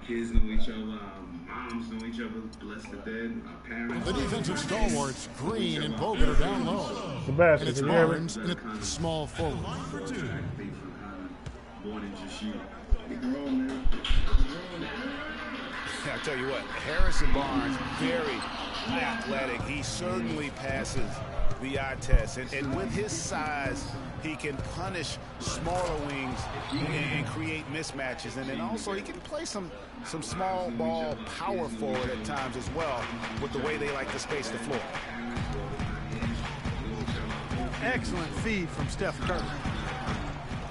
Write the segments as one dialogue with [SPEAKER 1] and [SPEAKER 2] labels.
[SPEAKER 1] kids know each other, moms know each other, bless the dead, parents.
[SPEAKER 2] The defensive stalwarts, Green and Bogut, are down low.
[SPEAKER 3] Sebastian,
[SPEAKER 2] And it's Barnes in a small forward.
[SPEAKER 4] I tell you what, Harrison Barnes, very athletic. He certainly passes the eye test. And with his size, he can punish smaller wings and create mismatches. And then also he can play some small ball power forward at times as well with the way they like to space the floor.
[SPEAKER 5] Excellent feed from Steph Curry.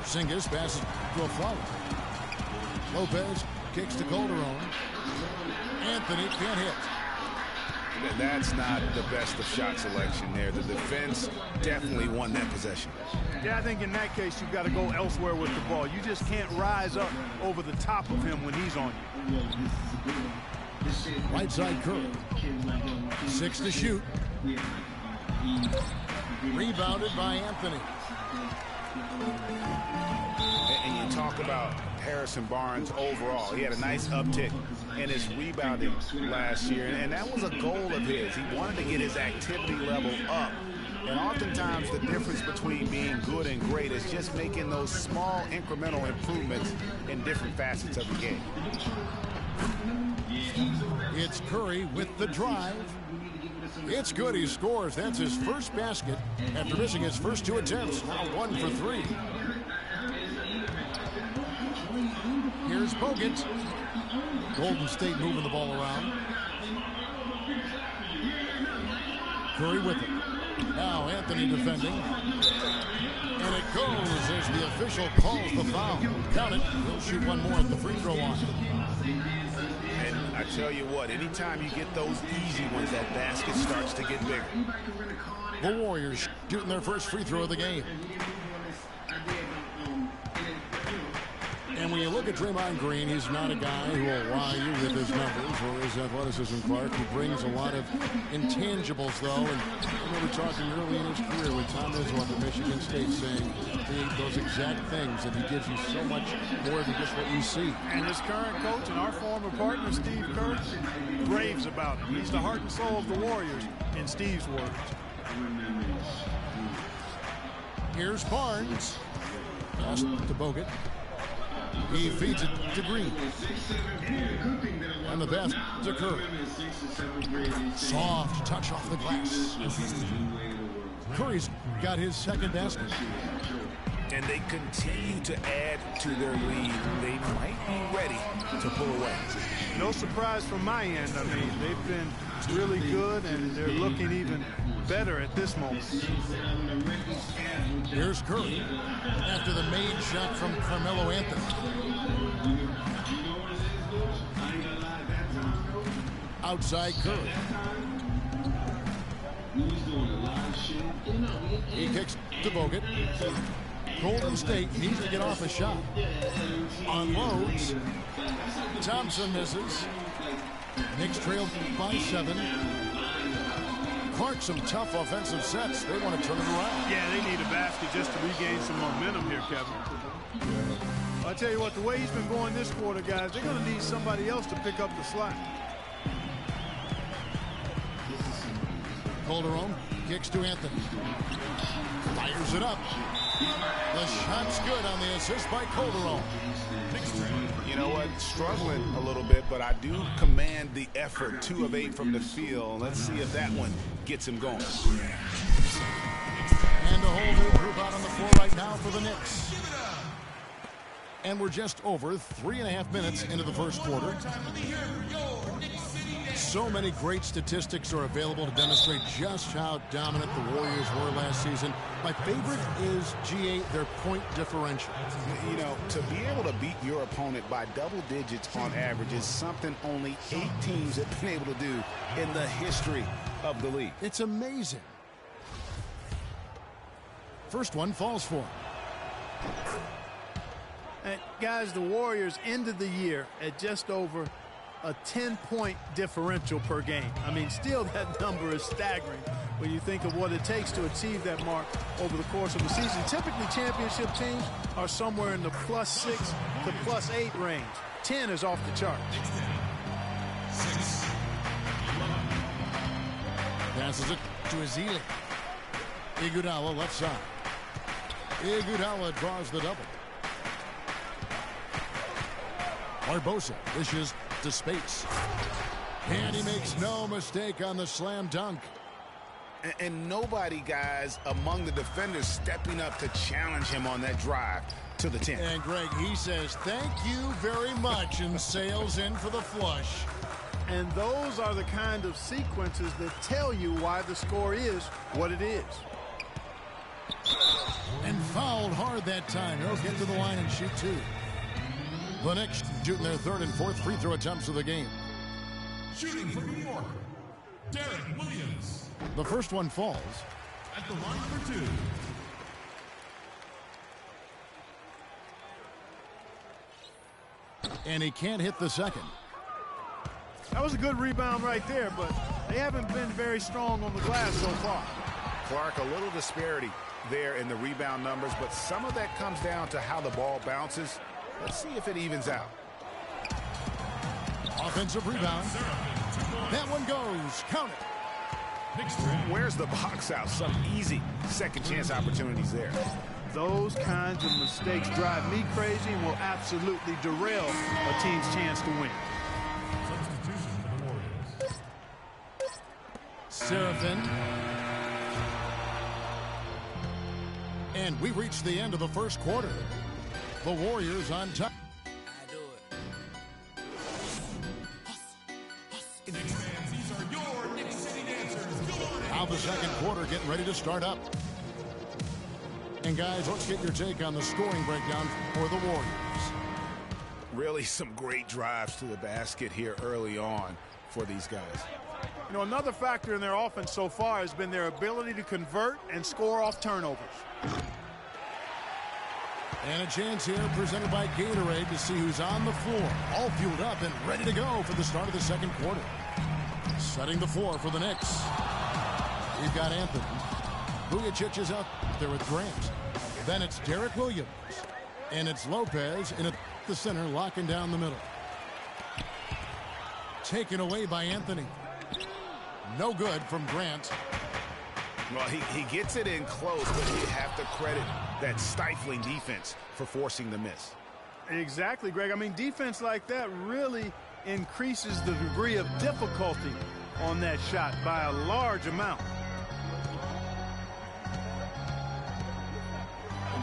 [SPEAKER 2] Porzingis passes to a flower. Lopez kicks to Calderon. Anthony can't hit.
[SPEAKER 4] And that's not the best of shot selection there. The defense definitely won that possession.
[SPEAKER 5] Yeah, I think in that case you've got to go elsewhere with the ball. You just can't rise up over the top of him when he's on you.
[SPEAKER 2] Right side Curry. 6 to shoot. Rebounded by Anthony.
[SPEAKER 4] And you talk about Harrison Barnes overall. He had a nice uptick in his rebounding last year, and that was a goal of his. He wanted to get his activity level up. And oftentimes the difference between being good and great is just making those small incremental improvements in different facets of the game.
[SPEAKER 2] It's Curry with the drive. It's good. He scores. That's his first basket after missing his first 2 attempts. Now 1 for 3. Here's Bogut. Golden State moving the ball around. Curry with it. Now Anthony defending. And it goes as the official calls the foul. Count it. He'll shoot one more at the free throw line.
[SPEAKER 4] And I tell you what, anytime you get those easy ones, that basket starts to get bigger.
[SPEAKER 2] The Warriors shooting their first free throw of the game. And when you look at Draymond Green, he's not a guy who will wow you with his numbers or his athleticism, Clark. He brings a lot of intangibles, though. And I remember talking early in his career with Tom Izzo at Michigan State saying those exact things, that he gives you so much more than just what you see.
[SPEAKER 5] And his current coach and our former partner, Steve Kerr, raves about him. He's the heart and soul of the Warriors, in Steve's words.
[SPEAKER 2] Here's Barnes. Pass to Bogut. He feeds it to Green. And the pass to Curry. Soft touch off the glass. Curry's got his second basket.
[SPEAKER 4] And they continue to add to their lead. They might be ready to pull away.
[SPEAKER 5] No surprise from my end. I mean, they've been really good, and they're looking even better at this moment.
[SPEAKER 2] Here's Curry after the made shot from Carmelo Anthony. Outside Curry. He kicks to Bogut. Golden State needs to get off a shot. Unloads. Thompson misses. Knicks trail by 7. Clark, some tough offensive sets. They want to turn it around.
[SPEAKER 5] Yeah, they need a basket just to regain some momentum here, Kevin. I'll tell you what, the way he's been going this quarter, guys, they're going to need somebody else to pick up the slack.
[SPEAKER 2] Calderon kicks to Anthony. Fires it up. The shot's good on the assist by Calderon.
[SPEAKER 4] You know what? Struggling a little bit, but I do command the effort. 2 of 8 from the field. Let's see if that one gets him going.
[SPEAKER 2] And a whole new group out on the floor right now for the Knicks. And we're just over 3.5 minutes into the first quarter. So many great statistics are available to demonstrate just how dominant the Warriors were last season. My favorite is, GA, their point differential.
[SPEAKER 4] You know, to be able to beat your opponent by double digits on average is something only 8 teams have been able to do in the history of the league.
[SPEAKER 2] It's amazing. First one falls for him.
[SPEAKER 5] And guys, the Warriors ended the year at just over a 10-point differential per game. I mean, still that number is staggering when you think of what it takes to achieve that mark over the course of a season. Typically, championship teams are somewhere in the +6 to +8 range. 10 is off the charts.
[SPEAKER 2] Passes it to Ezeli. Iguodala left side. Iguodala draws the double. Barbosa dishes to Spates. And he makes no mistake on the slam dunk.
[SPEAKER 4] And nobody, guys, among the defenders stepping up to challenge him on that drive to the 10.
[SPEAKER 2] And, Greg, he says, thank you very much, and sails in for the flush.
[SPEAKER 5] And those are the kind of sequences that tell you why the score is what it is.
[SPEAKER 2] And fouled hard that time. He'll get to the line and shoot two. The Knicks shooting their third and fourth free throw attempts of the game.
[SPEAKER 3] Shooting for New York, Derek Williams.
[SPEAKER 2] The first one falls.
[SPEAKER 3] At the line for two.
[SPEAKER 2] And he can't hit the second.
[SPEAKER 5] That was a good rebound right there, but they haven't been very strong on the glass so far.
[SPEAKER 4] Clark, a little disparity there in the rebound numbers, but some of that comes down to how the ball bounces. Let's see if it evens out.
[SPEAKER 2] Offensive rebound. That one goes. Count it.
[SPEAKER 4] Where's the box out? Some easy second chance opportunities there.
[SPEAKER 5] Those kinds of mistakes drive me crazy and will absolutely derail a team's chance to win.
[SPEAKER 3] Substitution for the Warriors.
[SPEAKER 2] Seraphin. And we reached the end of the first quarter. The Warriors on top. Now the second quarter getting ready to start up. And guys, let's get your take on the scoring breakdown for the Warriors.
[SPEAKER 4] Really some great drives to the basket here early on for these guys.
[SPEAKER 5] You know, another factor in their offense so far has been their ability to convert and score off turnovers.
[SPEAKER 2] And a chance here presented by Gatorade to see who's on the floor. All fueled up and ready to go for the start of the second quarter. Setting the floor for the Knicks. We've got Anthony. Vujacic is out there with Grant. Then it's Derek Williams. And it's Lopez in at the center, locking down the middle. Taken away by Anthony. No good from Grant.
[SPEAKER 4] Well, he gets it in close, but you have to credit that stifling defense for forcing the miss.
[SPEAKER 5] Exactly, Greg. I mean, defense like that really increases the degree of difficulty on that shot by a large amount.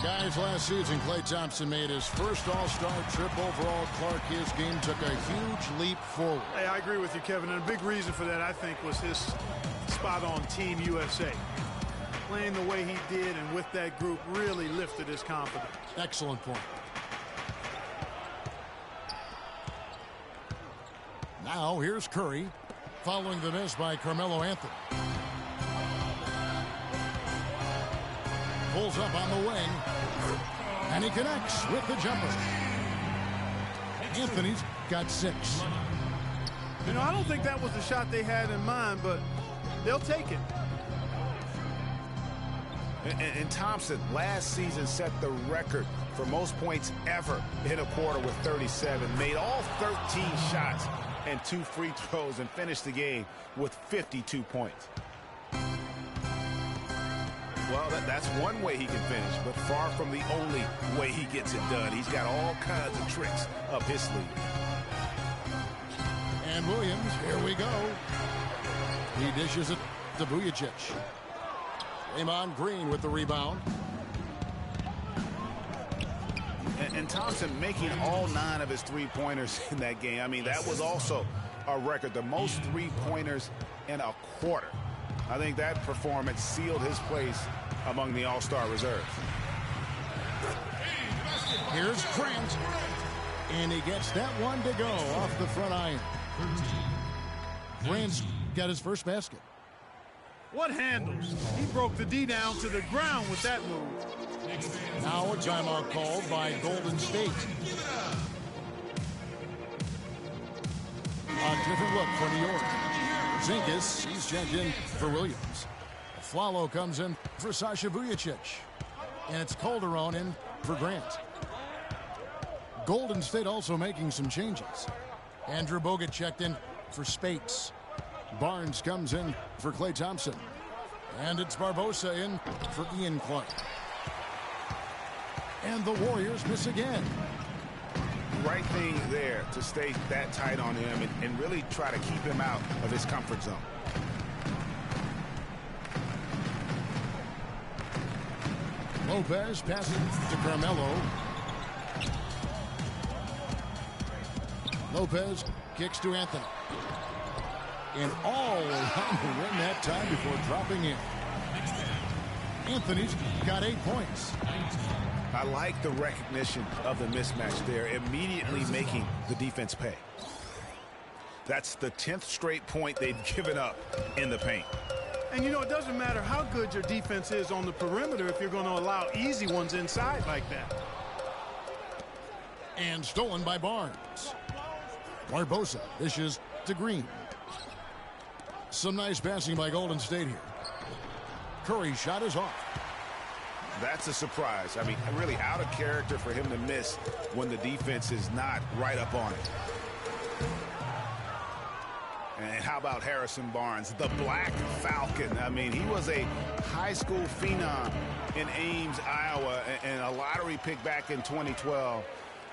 [SPEAKER 2] Guys, last season, Klay Thompson made his first All-Star trip overall. Clark, his game took a huge leap forward.
[SPEAKER 5] Hey, I agree with you, Kevin. And a big reason for that, I think, was his spot on Team USA. Playing the way he did and with that group really lifted his confidence.
[SPEAKER 2] Excellent point. Now, here's Curry, following the miss by Carmelo Anthony. Pulls up on the wing, and he connects with the jumper. Anthony's got 6.
[SPEAKER 5] You know, I don't think that was the shot they had in mind, but they'll take it.
[SPEAKER 4] And Thompson last season set the record for most points ever in a quarter with 37. Made all 13 shots and 2 free throws and finished the game with 52 points. Well, that's one way he can finish, but far from the only way he gets it done. He's got all kinds of tricks up his sleeve.
[SPEAKER 2] And Williams, here we go. He dishes it to Vujacic. Draymond Green with the rebound.
[SPEAKER 4] And Thompson making all 9 of his three-pointers in that game. I mean, that was also a record, the most three-pointers in a quarter. I think that performance sealed his place among the All-Star reserves.
[SPEAKER 2] Here's Grant. And he gets that one to go off the front iron. Grant's got his first basket.
[SPEAKER 5] What handles? He broke the D down to the ground with that move.
[SPEAKER 2] Now a timeout called by Golden State. Different look for New York. Zinkas, he's checked in for Williams. Flalo comes in for Sasha Vujicic. And it's Calderon in for Grant. Golden State also making some changes. Andrew Bogut checked in for Spates. Barnes comes in for Klay Thompson. And it's Barbosa in for Ian Clark. And the Warriors miss again.
[SPEAKER 4] Right thing there to stay that tight on him and really try to keep him out of his comfort zone.
[SPEAKER 2] Lopez passes to Carmelo. Lopez kicks to Anthony. And all around the rim that time before dropping in. Anthony's got 8 points.
[SPEAKER 4] I like the recognition of the mismatch there, immediately making the defense pay. That's the 10th straight point they've given up in the paint.
[SPEAKER 5] And, you know, it doesn't matter how good your defense is on the perimeter if you're going to allow easy ones inside like that.
[SPEAKER 2] And stolen by Barnes. Barbosa dishes to Green. Some nice passing by Golden State here. Curry's shot is off.
[SPEAKER 4] That's a surprise. I mean, really out of character for him to miss when the defense is not right up on it. And how about Harrison Barnes, the Black Falcon? I mean, he was a high school phenom in Ames, Iowa, and a lottery pick back in 2012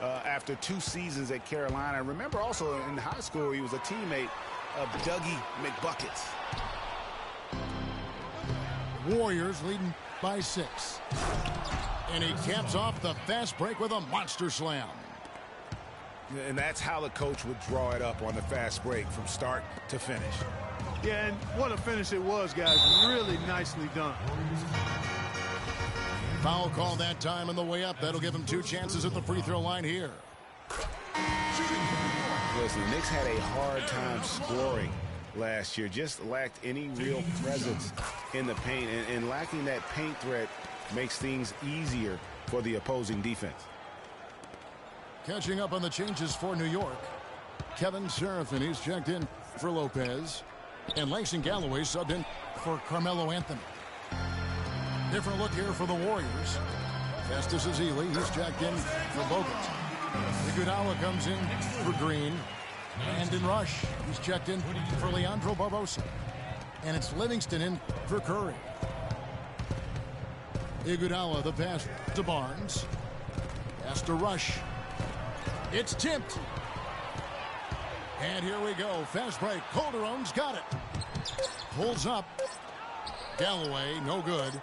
[SPEAKER 4] after 2 seasons at Carolina. Remember also in high school, he was a teammate of Dougie McBuckets.
[SPEAKER 2] Warriors leading by 6. And he caps off the fast break with a monster slam.
[SPEAKER 4] And that's how the coach would draw it up on the fast break from start to finish.
[SPEAKER 5] Yeah, and what a finish it was, guys. Really nicely done.
[SPEAKER 2] Foul call that time on the way up. That'll give him 2 chances at the free throw line here.
[SPEAKER 4] Listen, the Knicks had a hard time scoring last year. Just lacked any real presence in the paint. And lacking that paint threat makes things easier for the opposing defense.
[SPEAKER 2] Catching up on the changes for New York. Kevin Seraphin, he's checked in for Lopez. And Langston Galloway subbed in for Carmelo Anthony. Different look here for the Warriors. Festus Ezeli, he's checked in for Bogut. Iguodala comes in for Green. And in rush, he's checked in for Leandro Barbosa. And it's Livingston in for Curry. Iguodala, the pass to Barnes. Has to rush. It's tipped. And here we go. Fast break. Calderon's got it. Pulls up. Galloway, no good.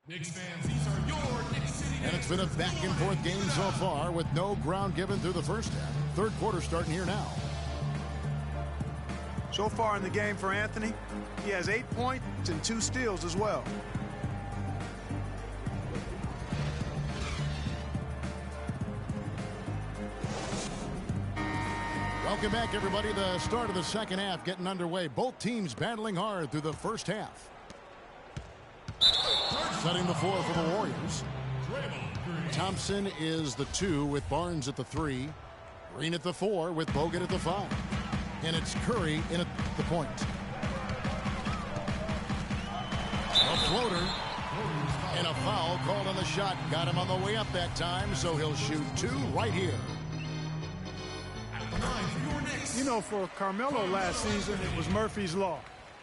[SPEAKER 3] Knicks fans, these are your Knicks City.
[SPEAKER 2] And it's been a back-and-forth game so far with no ground given through the first half. Third quarter starting here now.
[SPEAKER 5] So far in the game for Anthony, he has 8 points and 2 steals as well.
[SPEAKER 2] Welcome back, everybody. The start of the second half getting underway. Both teams battling hard through the first half. Setting the floor for the Warriors. Thompson is the 2 with Barnes at the 3. Green at the 4 with Bogut at the 5. And it's Curry in at the point. A floater. And a foul called on the shot. Got him on the way up that time, so he'll shoot 2 right here.
[SPEAKER 5] You know, for Carmelo last season, it was Murphy's Law.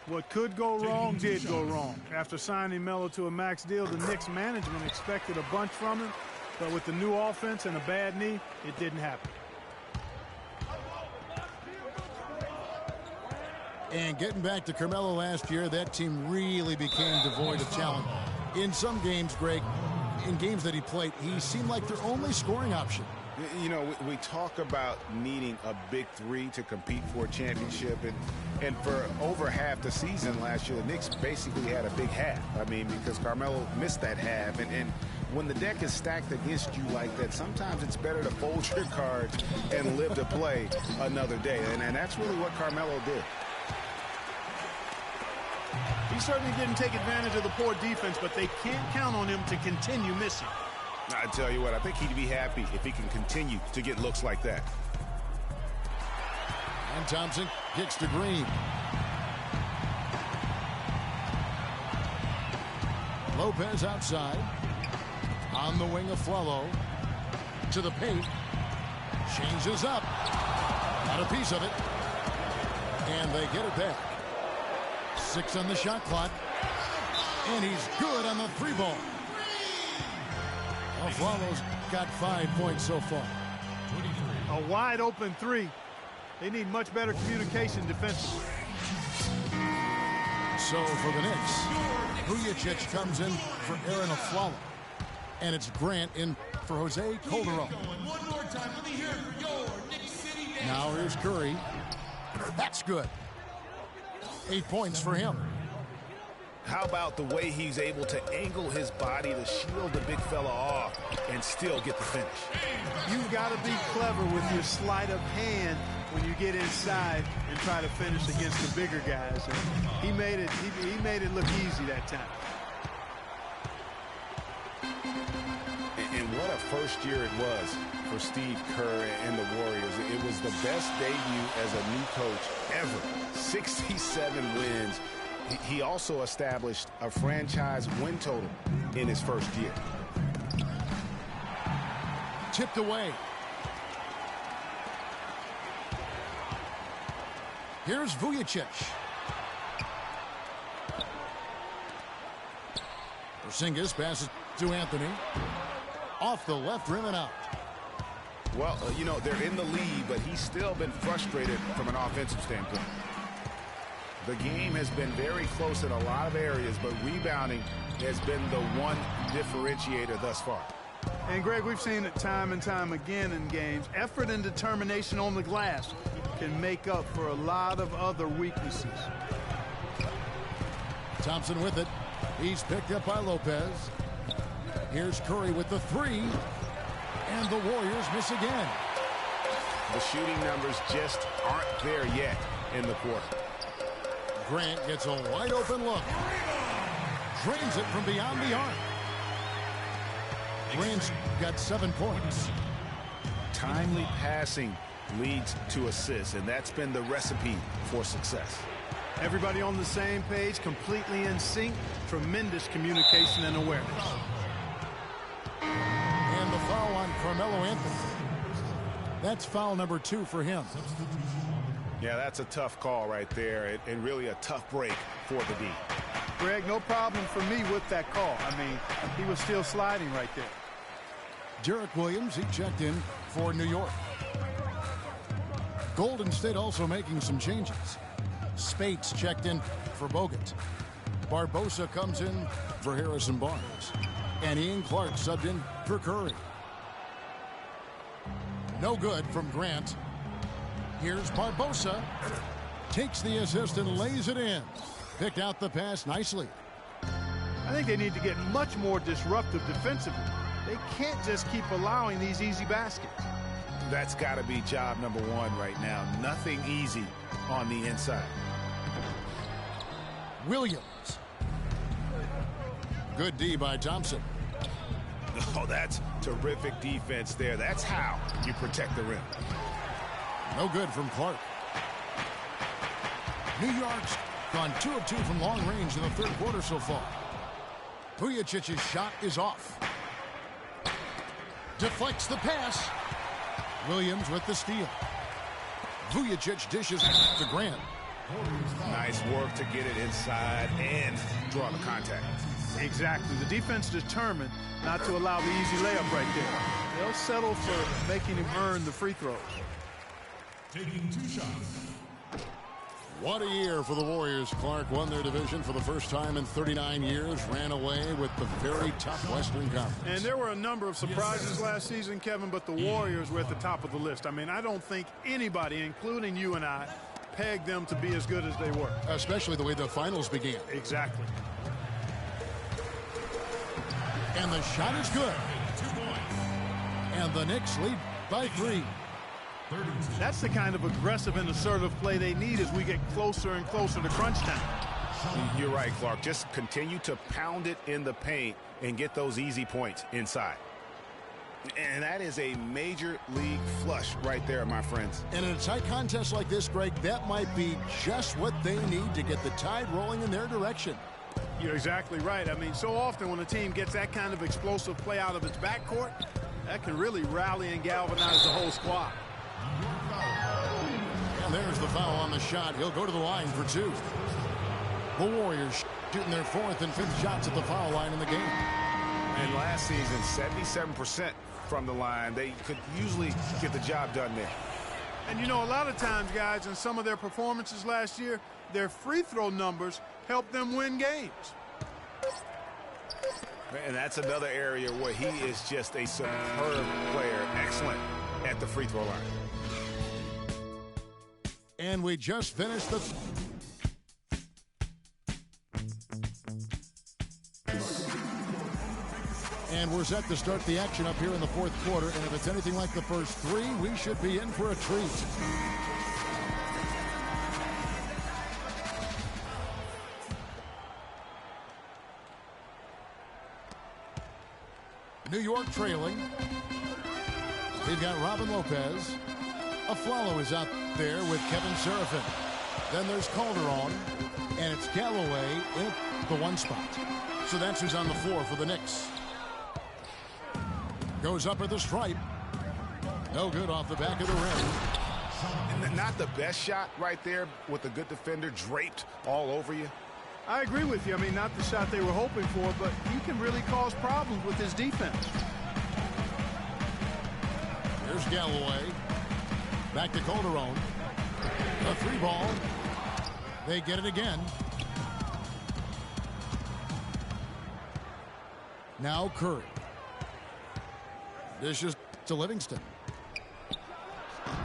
[SPEAKER 5] What could go wrong did go wrong. After signing Melo to a max deal, the Knicks management expected a bunch from him, but with the new offense and a bad knee, it didn't happen.
[SPEAKER 2] And getting back to Carmelo last year, that team really became devoid of talent. In some games, Greg, in games that he played, he seemed like their only scoring option.
[SPEAKER 4] You know, we talk about needing a big three to compete for a championship, and for over half the season last year, the Knicks basically had a big half. I mean, because Carmelo missed that half, and when the deck is stacked against you like that, sometimes it's better to fold your cards and live to play another day, and that's really what Carmelo did.
[SPEAKER 5] He certainly didn't take advantage of the poor defense, but they can't count on him to continue missing.
[SPEAKER 4] I tell you what, I think he'd be happy if he can continue to get looks like that.
[SPEAKER 2] And Thompson kicks to Green. Lopez outside. On the wing of Flello. To the paint. Changes up. Got a piece of it. And they get it back. 6 on the shot clock. And he's good on the 3-ball. Well, Flello's got 5 points so far.
[SPEAKER 5] A wide open 3. They need much better communication defensively.
[SPEAKER 2] So for the Knicks, Vujacic comes in for Aaron Aflalo. And it's Grant in for Jose Calderon. Now here's Curry. That's good. 8 points for him.
[SPEAKER 4] How about the way he's able to angle his body to shield the big fella off and still get the finish?
[SPEAKER 5] You've got to be clever with your sleight of hand when you get inside and try to finish against the bigger guys. And he made it look easy that time.
[SPEAKER 4] And what a first year it was for Steve Kerr and the Warriors. It was the best debut as a new coach ever. 67 wins. He also established a franchise win total in his first year.
[SPEAKER 2] Tipped away. Here's Vujacic. Porzingis passes to Anthony. Off the left rim and out.
[SPEAKER 4] Well, you know, they're in the lead, but he's still been frustrated from an offensive standpoint. The game has been very close in a lot of areas, but rebounding has been the one differentiator thus far.
[SPEAKER 5] And, Greg, we've seen it time and time again in games. Effort and determination on the glass can make up for a lot of other weaknesses.
[SPEAKER 2] Thompson with it. He's picked up by Lopez. Here's Curry with the 3. And the Warriors miss again.
[SPEAKER 4] The shooting numbers just aren't there yet in the quarter.
[SPEAKER 2] Grant gets a wide open look. Drains it from beyond the arc. Grant's got 7 points.
[SPEAKER 4] Timely passing leads to assists, and that's been the recipe for success.
[SPEAKER 5] Everybody on the same page, completely in sync. Tremendous communication and awareness.
[SPEAKER 2] And the foul on Carmelo Anthony. That's foul number 2 for him.
[SPEAKER 4] Yeah, that's a tough call right there, and really a tough break for the D.
[SPEAKER 5] Greg, no problem for me with that call. I mean, he was still sliding right there.
[SPEAKER 2] Derek Williams, he checked in for New York. Golden State also making some changes. Spates checked in for Bogut. Barbosa comes in for Harrison Barnes. And Ian Clark subbed in for Curry. No good from Grant. Here's Barbosa. Takes the assist and lays it in. Picked out the pass nicely.
[SPEAKER 5] I think they need to get much more disruptive defensively. They can't just keep allowing these easy baskets.
[SPEAKER 4] That's got to be job number 1 right now. Nothing easy on the inside.
[SPEAKER 2] Williams. Good D by Thompson.
[SPEAKER 4] Oh, that's terrific defense there. That's how you protect the rim.
[SPEAKER 2] No good from Clark. New York's gone 2 of 2 from long range in the third quarter so far. Vujacic's shot is off. Deflects the pass. Williams with the steal. Vujacic dishes to Grant.
[SPEAKER 4] Nice work to get it inside and draw the contact.
[SPEAKER 5] Exactly. The defense determined not to allow the easy layup right there. They'll settle for making him earn the free throws.
[SPEAKER 3] Taking 2 shots.
[SPEAKER 2] What a year for the Warriors. Clark won their division for the first time in 39 years, ran away with the very tough Western Conference.
[SPEAKER 5] And there were a number of surprises last season, Kevin, but the Warriors were at the top of the list. I mean, I don't think anybody, including you and I, pegged them to be as good as they were.
[SPEAKER 2] Especially the way the finals began.
[SPEAKER 5] Exactly.
[SPEAKER 2] And the shot is good. And the Knicks lead by 3.
[SPEAKER 5] That's the kind of aggressive and assertive play they need as we get closer and closer to crunch time.
[SPEAKER 4] You're right, Clark. Just continue to pound it in the paint and get those easy points inside. And that is a major league flush right there, my friends.
[SPEAKER 2] And in a tight contest like this, Greg, that might be just what they need to get the tide rolling in their direction.
[SPEAKER 5] You're exactly right. I mean, so often when a team gets that kind of explosive play out of its backcourt, that can really rally and galvanize the whole squad.
[SPEAKER 2] And there's the foul on the shot. He'll go to the line for 2. The Warriors shooting their 4th and 5th shots at the foul line in the game.
[SPEAKER 4] And last season, 77% from the line. They could usually get the job done there.
[SPEAKER 5] And, you know, a lot of times, guys, in some of their performances last year, their free throw numbers helped them win games.
[SPEAKER 4] And that's another area where he is just a superb player. Excellent at the free throw line.
[SPEAKER 2] And we just finished the... And we're set to start the action up here in the 4th quarter. And if it's anything like the first 3, we should be in for a treat. New York trailing. They've got Robin Lopez. Aflalo is out there with Kevin Seraphin. Then there's Calderon, and it's Galloway in the 1 spot. So that's who's on the floor for the Knicks. Goes up at the stripe. No good off the back of the rim.
[SPEAKER 4] Not the best shot right there with a good defender draped all over you.
[SPEAKER 5] I agree with you. I mean, not the shot they were hoping for, but he can really cause problems with his defense.
[SPEAKER 2] Here's Galloway. Back to Calderon. A 3 ball. They get it again. Now Curry. Dishes to Livingston.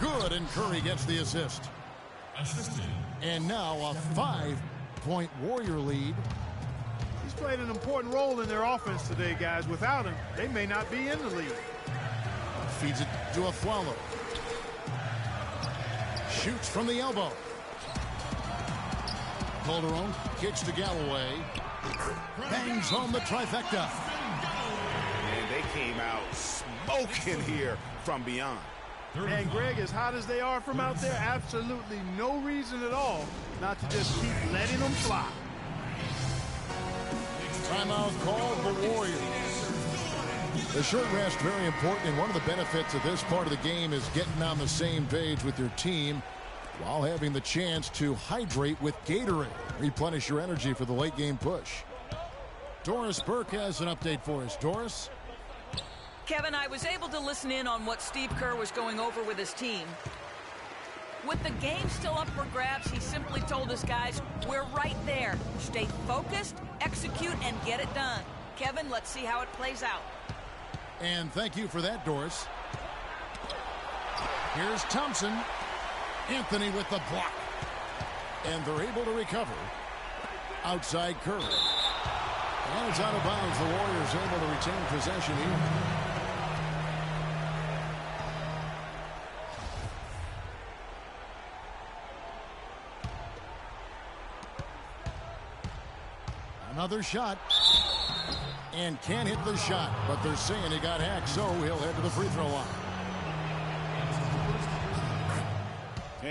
[SPEAKER 2] Good, and Curry gets the assist. And now a 5-point Warrior lead.
[SPEAKER 5] He's played an important role in their offense today, guys. Without him, they may not be in the lead.
[SPEAKER 2] Feeds it to Aflalo. Shoots from the elbow. Calderon kicks to Galloway. Bangs home the trifecta.
[SPEAKER 4] And they came out smoking here from beyond.
[SPEAKER 5] And Greg, as hot as they are from out there, absolutely no reason at all not to just keep letting them fly.
[SPEAKER 2] Timeout called the Warriors. The short rest, very important, and one of the benefits of this part of the game is getting on the same page with your team while having the chance to hydrate with Gatorade. Replenish your energy for the late game push. Doris Burke has an update for us. Doris?
[SPEAKER 6] Kevin, I was able to listen in on what Steve Kerr was going over with his team. With the game still up for grabs, he simply told his guys, we're right there. Stay focused, execute, and get it done. Kevin, let's see how it plays out.
[SPEAKER 2] And thank you for that, Doris. Here's Thompson. Anthony with the block. And they're able to recover. Outside Curry. And it's out of bounds. The Warriors able to retain possession here. Another shot. And can't hit the shot, but they're saying he got hacked, so he'll head to the free throw line.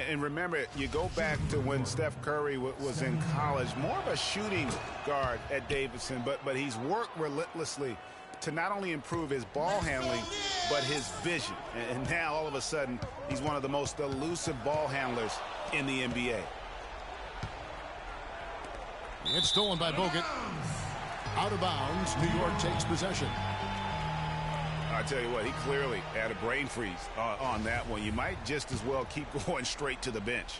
[SPEAKER 4] And remember, you go back to when Steph Curry was in college, more of a shooting guard at Davidson, but he's worked relentlessly to not only improve his ball handling, but his vision. And now, all of a sudden, he's one of the most elusive ball handlers in the NBA.
[SPEAKER 2] It's stolen by Bogut. Out of bounds. New York takes possession.
[SPEAKER 4] I tell you what, he clearly had a brain freeze on that one. You might just as well keep going straight to the bench.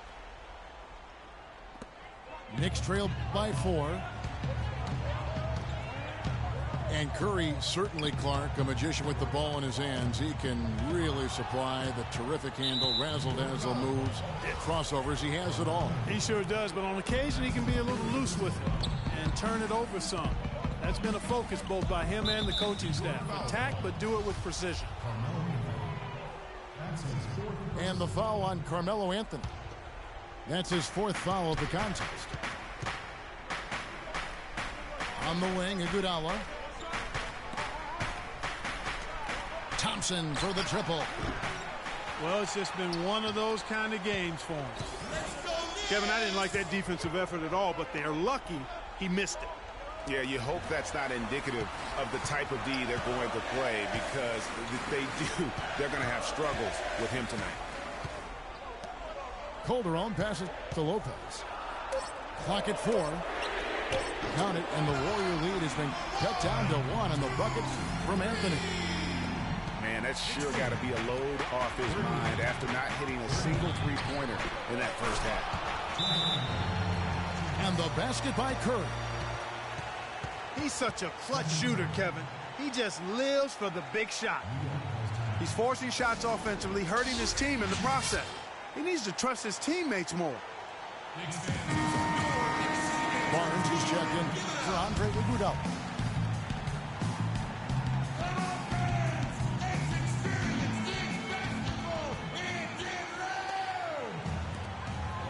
[SPEAKER 2] Knicks trail by 4. And Curry, certainly, Clark, a magician with the ball in his hands. He can really supply the terrific handle, razzle-dazzle moves, crossovers. He has it all.
[SPEAKER 5] He sure does, but on occasion he can be a little loose with it and turn it over some. That's been a focus both by him and the coaching staff. Attack, but do it with precision.
[SPEAKER 2] And the foul on Carmelo Anthony. That's his 4th foul of the contest. On the wing, Iguodala. Thompson for the triple.
[SPEAKER 5] Well, it's just been one of those kind of games for him. Kevin, I didn't like that defensive effort at all, but they're lucky he missed it.
[SPEAKER 4] Yeah, you hope that's not indicative of the type of D they're going to play, because if they do, they're going to have struggles with him tonight.
[SPEAKER 2] Calderon passes to Lopez. Clock at 4. Count it, and the Warrior lead has been cut down to 1 on the bucket from Anthony.
[SPEAKER 4] Man, that's sure got to be a load off his mind after not hitting a single three-pointer in that first half.
[SPEAKER 2] And the basket by Curry.
[SPEAKER 5] He's such a clutch shooter, Kevin. He just lives for the big shot. He's forcing shots offensively, hurting his team in the process. He needs to trust his teammates more.
[SPEAKER 2] Barnes is checked in for Andre Iguodala.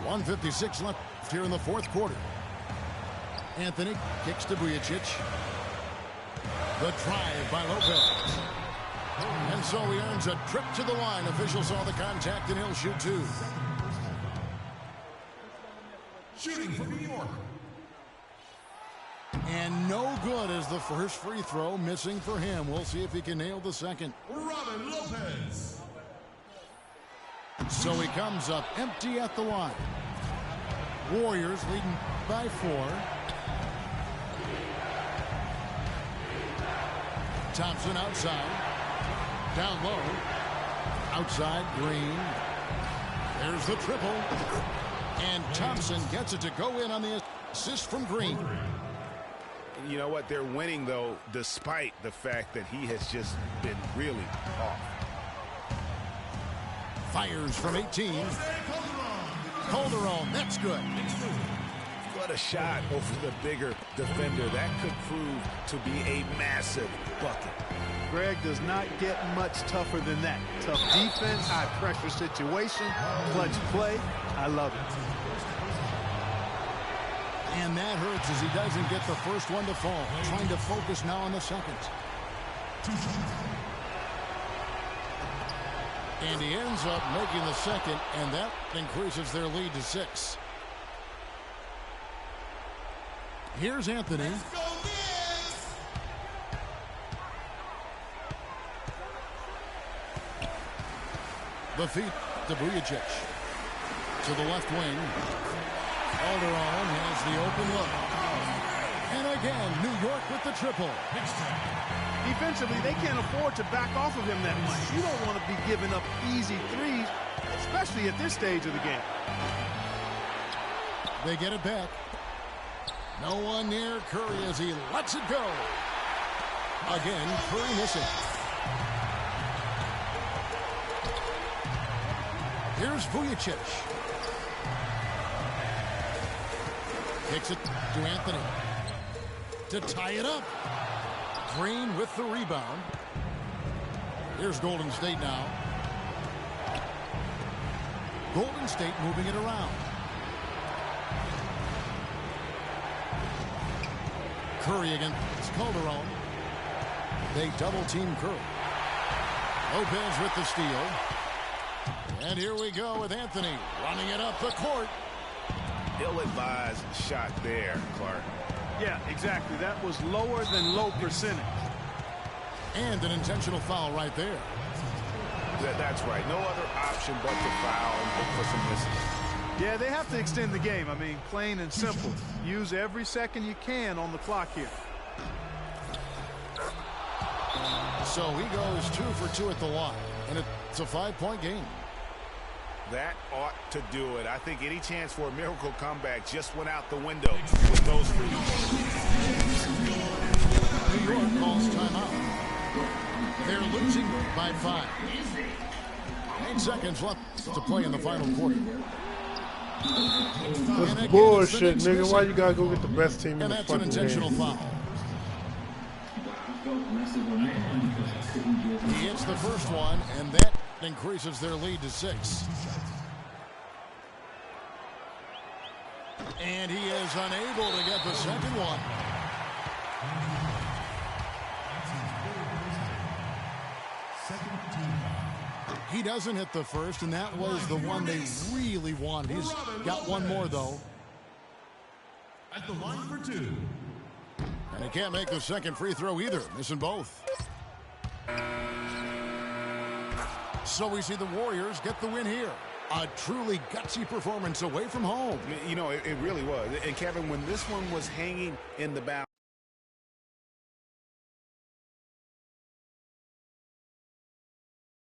[SPEAKER 2] .156 left here in the 4th quarter. Anthony kicks to Vujacic. The drive by Lopez. And so he earns a trip to the line. Officials saw the contact, and he'll shoot 2.
[SPEAKER 3] Shooting for New York.
[SPEAKER 2] And no good as the first free throw, missing for him. We'll see if he can nail the second.
[SPEAKER 3] Robin Lopez.
[SPEAKER 2] So he comes up empty at the line. Warriors leading by 4. Thompson outside. Down low. Outside, Green. There's the triple. And Thompson gets it to go in on the assist from Green.
[SPEAKER 4] You know what? They're winning, though, despite the fact that he has just been really off.
[SPEAKER 2] Fires from 18. Calderon, that's good.
[SPEAKER 4] What a shot over the bigger defender. That could prove to be a massive bucket.
[SPEAKER 5] Greg does not get much tougher than that. Tough defense, high pressure situation, clutch play. I love it.
[SPEAKER 2] And that hurts as he doesn't get the first one to fall. Trying to focus now on the second. And he ends up making the second, and that increases their lead to 6. Here's Anthony. The feet to Vujacic. To the left wing. Calderon has the open look. And again, New York with the triple.
[SPEAKER 5] Defensively, they can't afford to back off of him that much. You don't want to be giving up easy threes, especially at this stage of the game.
[SPEAKER 2] They get it back. No one near Curry as he lets it go. Again, Curry missing. Here's Vujacic. Kicks it to Anthony. To tie it up. Green with the rebound. Here's Golden State now. Golden State moving it around. Curry against Calderon. They double team Curry. Lopez with the steal. And here we go with Anthony running it up the court.
[SPEAKER 4] Ill-advised shot there, Clark.
[SPEAKER 5] Yeah, exactly. That was lower than low percentage.
[SPEAKER 2] And an intentional foul right there.
[SPEAKER 4] That's right. No other option but to foul and look for some misses.
[SPEAKER 5] Yeah, they have to extend the game. I mean, plain and simple. Use every second you can on the clock here.
[SPEAKER 2] So he goes 2 for 2 at the line. And it's a 5-point game.
[SPEAKER 4] That ought to do it. I think any chance for a miracle comeback just went out the window with those free throws.
[SPEAKER 2] New York calls timeout. They're losing by 5. 8 seconds left to play in the final quarter.
[SPEAKER 7] That's bullshit, nigga. Why you gotta go get the best team in the fucking game?
[SPEAKER 2] And that's an intentional foul. He hits the first one, and that increases their lead to 6. And he is unable to get the second one. He doesn't hit the first, and that was the one they really wanted. He's got one more, though.
[SPEAKER 3] At the line for 2.
[SPEAKER 2] And he can't make the second free throw either, missing both. So we see the Warriors get the win here. A truly gutsy performance away from home.
[SPEAKER 4] You know, it really was. And Kevin, when this one was hanging in the balance,